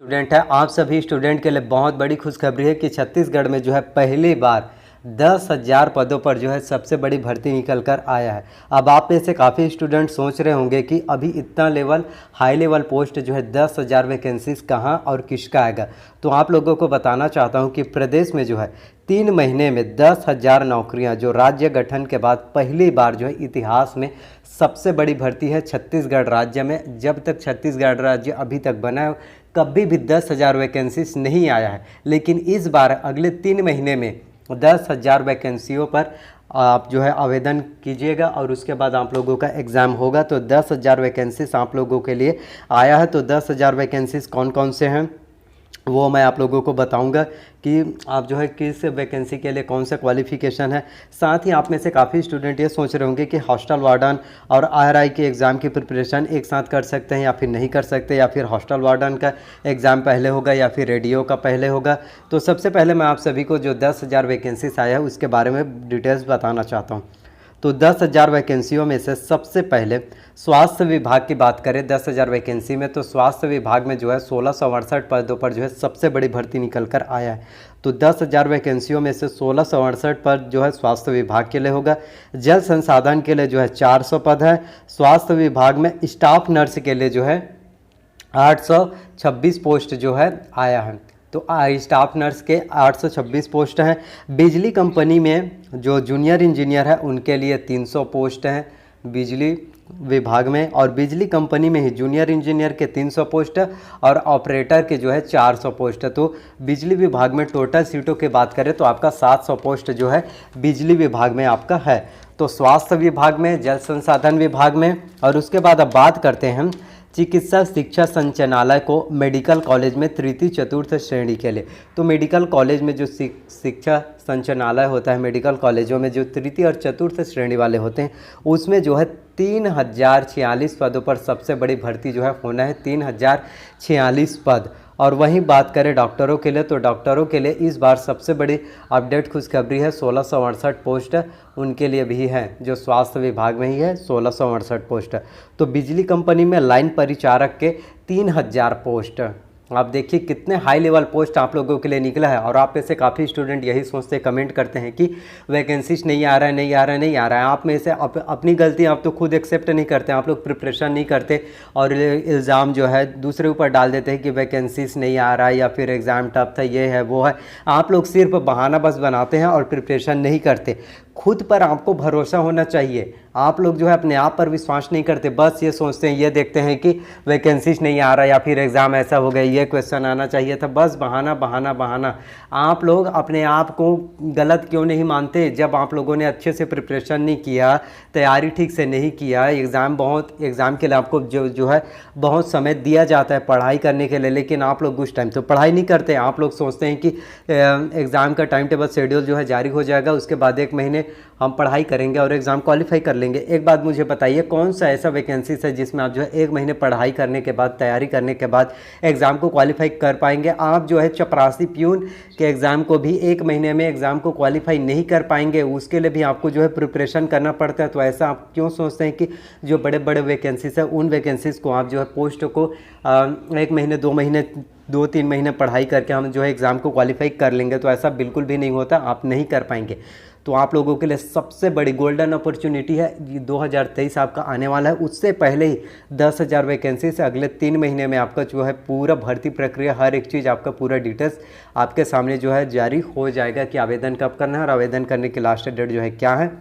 Student है, आप सभी स्टूडेंट के लिए बहुत बड़ी खुशखबरी है कि छत्तीसगढ़ में जो है पहली बार 10,000 पदों पर जो है सबसे बड़ी भर्ती निकल कर आया है। अब आप में से काफ़ी स्टूडेंट सोच रहे होंगे कि अभी इतना हाई लेवल पोस्ट जो है 10,000 वैकेंसीज कहाँ और किसका आएगा। तो आप लोगों को बताना चाहता हूँ कि प्रदेश में जो है 3 महीने में 10,000 नौकरियाँ जो राज्य गठन के बाद पहली बार जो है इतिहास में सबसे बड़ी भर्ती है छत्तीसगढ़ राज्य में। जब तक छत्तीसगढ़ राज्य अभी तक बना है कभी भी 10,000 वैकेंसीज नहीं आया है, लेकिन इस बार अगले 3 महीने में 10,000 वैकेंसियों पर आप जो है आवेदन कीजिएगा और उसके बाद आप लोगों का एग्ज़ाम होगा। तो 10,000 वैकेंसीज आप लोगों के लिए आया है। तो 10,000 वैकेंसीज कौन कौन से हैं वो मैं आप लोगों को बताऊंगा कि आप जो है किस वैकेंसी के लिए कौन सा क्वालिफ़िकेशन है। साथ ही आप में से काफ़ी स्टूडेंट ये सोच रहे होंगे कि हॉस्टल वार्डन और आरआई के एग्ज़ाम की प्रिपरेशन एक साथ कर सकते हैं या फिर नहीं कर सकते, या फिर हॉस्टल वार्डन का एग्ज़ाम पहले होगा या फिर रेडियो का पहले होगा। तो सबसे पहले मैं आप सभी को जो 10,000 वैकेंसीज आया है उसके बारे में डिटेल्स बताना चाहता हूँ। तो 10,000 वैकेंसियों में से सबसे पहले स्वास्थ्य विभाग की बात करें 10,000 वैकेंसी में, तो स्वास्थ्य विभाग में जो है 1668 पदों पर जो है सबसे बड़ी भर्ती निकल कर आया है। तो 10,000 वैकेंसियों में से 1668 पद जो है स्वास्थ्य विभाग के लिए होगा। जल संसाधन के लिए जो है 400 पद है। स्वास्थ्य विभाग में स्टाफ नर्स के लिए जो है 826 पोस्ट जो है आया है। तो स्टाफ नर्स के 826 पोस्ट हैं। बिजली कंपनी में जो जूनियर इंजीनियर है उनके लिए 300 पोस्ट हैं बिजली विभाग में, और बिजली कंपनी में ही जूनियर इंजीनियर के 300 पोस्ट और ऑपरेटर के जो है 400 पोस्ट है। तो बिजली विभाग में टोटल सीटों की बात करें तो आपका 700 पोस्ट जो है बिजली विभाग में आपका है। तो स्वास्थ्य विभाग में, जल संसाधन विभाग में, और उसके बाद अब बात करते हैं हम चिकित्सा शिक्षा संचालनालय को मेडिकल कॉलेज में तृतीय चतुर्थ श्रेणी के लिए। तो मेडिकल कॉलेज में जो शिक्षा संचालनालय होता है, मेडिकल कॉलेजों में जो तृतीय और चतुर्थ श्रेणी वाले होते हैं उसमें जो है 3,046 पदों पर सबसे बड़ी भर्ती जो है होना है, 3,046 पद। और वहीं बात करें डॉक्टरों के लिए, तो डॉक्टरों के लिए इस बार सबसे बड़ी अपडेट खुशखबरी है, 1668 पोस्ट उनके लिए भी है जो स्वास्थ्य विभाग में ही है, 1668 पोस्ट। तो बिजली कंपनी में लाइन परिचारक के 3,000 पोस्ट। आप देखिए कितने हाई लेवल पोस्ट आप लोगों के लिए निकला है। और आप में से काफ़ी स्टूडेंट यही सोचते कमेंट करते हैं कि वैकेंसीज नहीं आ रहा है, नहीं आ रहा है, नहीं आ रहा है। आप में से अपनी गलती आप तो खुद एक्सेप्ट नहीं करते, आप लोग प्रिपरेशन नहीं करते और इल्ज़ाम जो है दूसरे ऊपर डाल देते हैं कि वैकेंसीज नहीं आ रहा है या फिर एग्ज़ाम टफ था, ये है वो है। आप लोग सिर्फ बहाना बस बनाते हैं और प्रिपरेशन नहीं करते। खुद पर आपको भरोसा होना चाहिए। आप लोग जो है अपने आप पर विश्वास नहीं करते, बस ये सोचते हैं, ये देखते हैं कि वैकेंसीज नहीं आ रहा या फिर एग्ज़ाम ऐसा हो गया, ये क्वेश्चन आना चाहिए था, बस बहाना बहाना बहाना। आप लोग अपने आप को गलत क्यों नहीं मानते? जब आप लोगों ने अच्छे से प्रिपरेशन नहीं किया, तैयारी ठीक से नहीं किया, एग्ज़ाम के लिए आपको जो है बहुत समय दिया जाता है पढ़ाई करने के लिए, लेकिन आप लोग उस टाइम तो पढ़ाई नहीं करते। आप लोग सोचते हैं कि एग्ज़ाम का टाइम टेबल शेड्यूल जो है जारी हो जाएगा, उसके बाद 1 महीने हम पढ़ाई करेंगे और एग्ज़ाम क्वालिफाई कर लेंगे। एक बात मुझे बताइए, कौन सा ऐसा वैकेंसीज है जिसमें आप जो है 1 महीने पढ़ाई करने के बाद, तैयारी करने के बाद एग्ज़ाम को क्वालिफाई कर पाएंगे? आप जो है चपरासी प्यून के एग्ज़ाम को भी 1 महीने में एग्ज़ाम को क्वालिफाई नहीं कर पाएंगे, उसके लिए भी आपको जो है प्रिपरेशन करना पड़ता है। तो ऐसा आप क्यों सोचते हैं कि जो बड़े बड़े वैकेंसीज है उन वैकेंसीज को आप जो है पोस्ट को 1 महीने 2 महीने 2-3 महीने पढ़ाई करके हम जो है एग्ज़ाम को क्वालिफाई कर लेंगे? तो ऐसा बिल्कुल भी नहीं होता, आप नहीं कर पाएंगे। तो आप लोगों के लिए सबसे बड़ी गोल्डन अपॉर्चुनिटी है, 2023 आपका आने वाला है, उससे पहले ही 10,000 वैकेंसी से अगले 3 महीने में आपका जो है पूरा भर्ती प्रक्रिया, हर एक चीज़ आपका पूरा डिटेल्स आपके सामने जो है जारी हो जाएगा कि आवेदन कब करना है और आवेदन करने की लास्ट डेट जो है क्या है।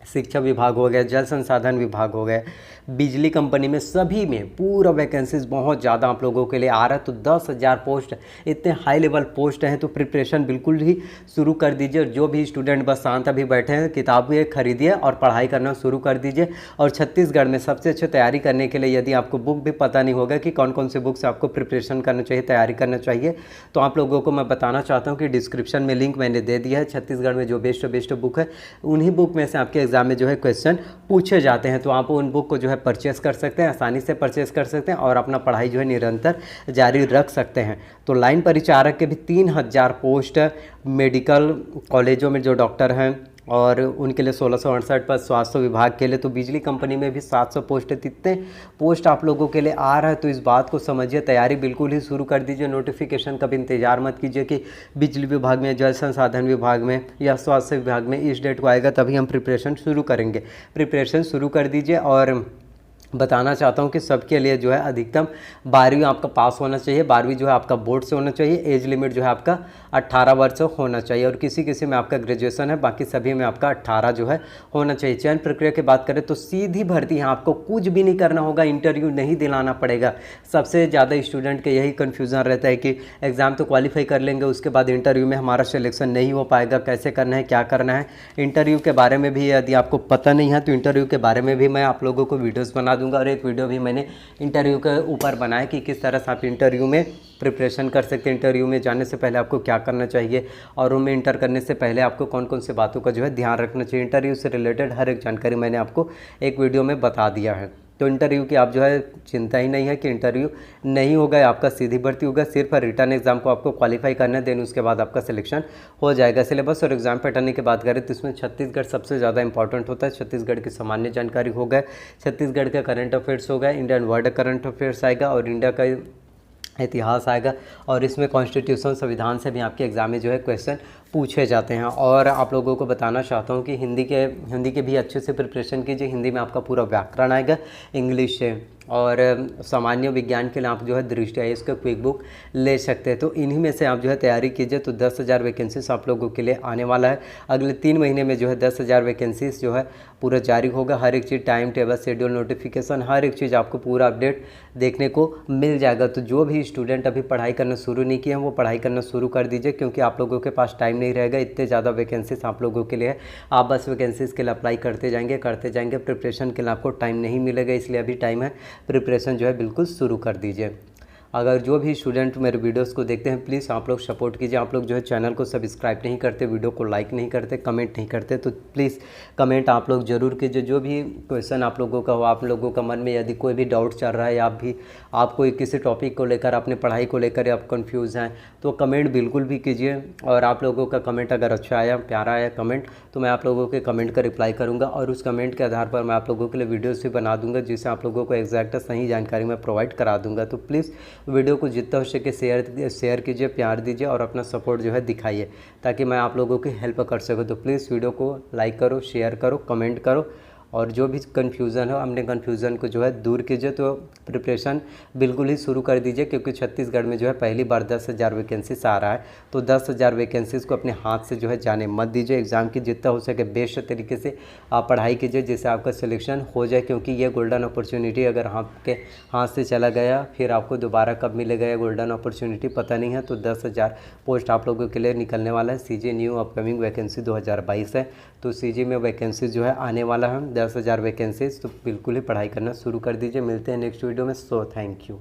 शिक्षा विभाग हो गया, जल संसाधन विभाग हो गया, बिजली कंपनी में, सभी में पूरा वैकेंसीज बहुत ज़्यादा आप लोगों के लिए आ रहा है। तो 10,000 पोस्ट, इतने हाई लेवल पोस्ट हैं, तो प्रिपरेशन बिल्कुल ही शुरू कर दीजिए। जो भी स्टूडेंट बस शांत अभी बैठे हैं, किताबें खरीदिए और पढ़ाई करना शुरू कर दीजिए। और छत्तीसगढ़ में सबसे अच्छी तैयारी करने के लिए यदि आपको बुक भी पता नहीं होगा कि कौन कौन से बुक से आपको प्रिपरेशन करना चाहिए, तैयारी करना चाहिए, तो आप लोगों को मैं बताना चाहता हूँ कि डिस्क्रिप्शन में लिंक मैंने दे दिया है। छत्तीसगढ़ में जो बेस्ट बुक है, उन्हीं बुक में से आपके एग्जाम में जो है क्वेश्चन पूछे जाते हैं। तो आप उन बुक को जो है परचेस कर सकते हैं, आसानी से परचेस कर सकते हैं और अपना पढ़ाई जो है निरंतर जारी रख सकते हैं। तो लाइन परिचारक के भी 3,000 पोस्ट मेडिकल कॉलेजों में जो डॉक्टर हैं और उनके लिए 1668 पर स्वास्थ्य विभाग के लिए। तो बिजली कंपनी में भी 700 पोस्ट है। इतने पोस्ट आप लोगों के लिए आ रहा है, तो इस बात को समझिए, तैयारी बिल्कुल ही शुरू कर दीजिए। नोटिफिकेशन का भी इंतजार मत कीजिए कि बिजली विभाग में, जल संसाधन विभाग में या स्वास्थ्य विभाग में इस डेट को आएगा तभी हम प्रिपरेशन शुरू करेंगे। प्रिपरेशन शुरू कर दीजिए। और बताना चाहता हूँ कि सबके लिए जो है अधिकतम 12वीं आपका पास होना चाहिए। 12वीं जो है आपका बोर्ड से होना चाहिए। एज लिमिट जो है आपका 18 वर्ष होना चाहिए। और किसी किसी में आपका ग्रेजुएशन है, बाकी सभी में आपका 18 जो है होना चाहिए। चयन प्रक्रिया की बात करें तो सीधी भर्ती है, आपको कुछ भी नहीं करना होगा, इंटरव्यू नहीं दिलाना पड़ेगा। सबसे ज़्यादा स्टूडेंट के यही कन्फ्यूज़न रहता है कि एग्ज़ाम तो क्वालिफाई कर लेंगे, उसके बाद इंटरव्यू में हमारा सिलेक्शन नहीं हो पाएगा, कैसे करना है, क्या करना है। इंटरव्यू के बारे में भी यदि आपको पता नहीं है तो इंटरव्यू के बारे में भी मैं आप लोगों को वीडियोज़ बना दूंगा। और एक वीडियो भी मैंने इंटरव्यू के ऊपर बनाया कि किस तरह से आप इंटरव्यू में प्रिपरेशन कर सकते हैं। इंटरव्यू में जाने से पहले आपको क्या करना चाहिए और रूम में इंटर करने से पहले आपको कौन कौन सी बातों का जो है ध्यान रखना चाहिए। इंटरव्यू से रिलेटेड हर एक जानकारी मैंने आपको एक वीडियो में बता दिया है। तो इंटरव्यू की आप जो है चिंता ही नहीं है कि इंटरव्यू नहीं होगा, आपका सीधी भर्ती होगा। सिर्फ रिटर्न एग्जाम को आपको क्वालिफाई करना है, देन उसके बाद आपका सिलेक्शन हो जाएगा। सिलेबस और एग्जाम पैटर्न की बात करें तो इसमें छत्तीसगढ़ सबसे ज़्यादा इंपॉर्टेंट होता है। छत्तीसगढ़ की सामान्य जानकारी हो गए, छत्तीसगढ़ का करंट अफेयर्स हो गया, इंडियन वर्ल्ड करंट अफेयर्स आएगा और इंडिया का इतिहास आएगा। और इसमें कॉन्स्टिट्यूशन, संविधान से भी आपके एग्जाम में जो है क्वेश्चन पूछे जाते हैं। और आप लोगों को बताना चाहता हूँ कि हिंदी के भी अच्छे से प्रिपरेशन कीजिए। हिंदी में आपका पूरा व्याकरण आएगा इंग्लिश से। और सामान्य विज्ञान के लिए आप जो है दृष्टि आयोग का क्विक बुक ले सकते हैं। तो इन्हीं में से आप जो है तैयारी कीजिए। तो 10,000 वैकेंसीज आप लोगों के लिए आने वाला है। अगले 3 महीने में जो है 10,000 वैकेंसीज जो है पूरा जारी होगा। हर एक चीज़, टाइम टेबल, शेड्यूल, नोटिफिकेशन, हर एक चीज़ आपको पूरा अपडेट देखने को मिल जाएगा। तो जो भी स्टूडेंट अभी पढ़ाई करना शुरू नहीं किए हैं वो पढ़ाई करना शुरू कर दीजिए, क्योंकि आप लोगों के पास टाइम नहीं रहेगा। इतने ज़्यादा वैकेंसीज आप लोगों के लिए है, आप बस वैकेंसीज़ के लिए अप्लाई करते जाएंगे। प्रिपरेशन के लिए आपको टाइम नहीं मिलेगा, इसलिए अभी टाइम है। प्रिपरेशन जो है बिल्कुल शुरू कर दीजिए। अगर जो भी स्टूडेंट मेरे वीडियोस को देखते हैं प्लीज़ आप लोग सपोर्ट कीजिए। आप लोग जो है चैनल को सब्सक्राइब नहीं करते, वीडियो को लाइक नहीं करते, कमेंट नहीं करते, तो प्लीज़ कमेंट आप लोग ज़रूर कीजिए। जो भी क्वेश्चन आप लोगों का हो, आप लोगों का मन में यदि कोई भी डाउट चल रहा है या आप कोई किसी टॉपिक को लेकर, अपने पढ़ाई को लेकर आप कन्फ्यूज़ हैं, तो कमेंट बिल्कुल भी कीजिए। और आप लोगों का कमेंट अगर अच्छा आया, प्यारा आया कमेंट, तो मैं आप लोगों के कमेंट का रिप्लाई करूँगा। और उस कमेंट के आधार पर मैं आप लोगों के लिए वीडियोज़ भी बना दूँगा, जिससे आप लोगों को एग्जैक्ट सही जानकारी मैं प्रोवाइड करा दूँगा। तो प्लीज़ वीडियो को जितना हो सके शेयर कीजिए, प्यार दीजिए और अपना सपोर्ट जो है दिखाइए, ताकि मैं आप लोगों की हेल्प कर सकूँ। तो प्लीज़ वीडियो को लाइक करो, शेयर करो, कमेंट करो। और जो भी कन्फ्यूज़न हो, अपने कन्फ्यूज़न को जो है दूर कीजिए। तो प्रिपरेशन बिल्कुल ही शुरू कर दीजिए, क्योंकि छत्तीसगढ़ में जो है पहली बार 10,000 वैकेंसीज आ रहा है। तो 10,000 वैकेंसीज़ को अपने हाथ से जो है जाने मत दीजिए। एग्ज़ाम की जितना हो सके बेस्ट तरीके से आप पढ़ाई कीजिए, जिससे आपका सिलेक्शन हो जाए। क्योंकि ये गोल्डन अपॉर्चुनिटी अगर आपके हाथ से चला गया, फिर आपको दोबारा कब मिलेगा ये गोल्डन अपॉर्चुनिटी पता नहीं है। तो 10,000 पोस्ट आप लोगों के लिए निकलने वाला है। सीजी न्यू अपकमिंग वैकेंसी 2022 है। तो सीजी में वैकेंसी जो है आने वाला है 10,000 वैकेंसीज। तो बिल्कुल ही पढ़ाई करना शुरू कर दीजिए। मिलते हैं नेक्स्ट वीडियो में। So thank you.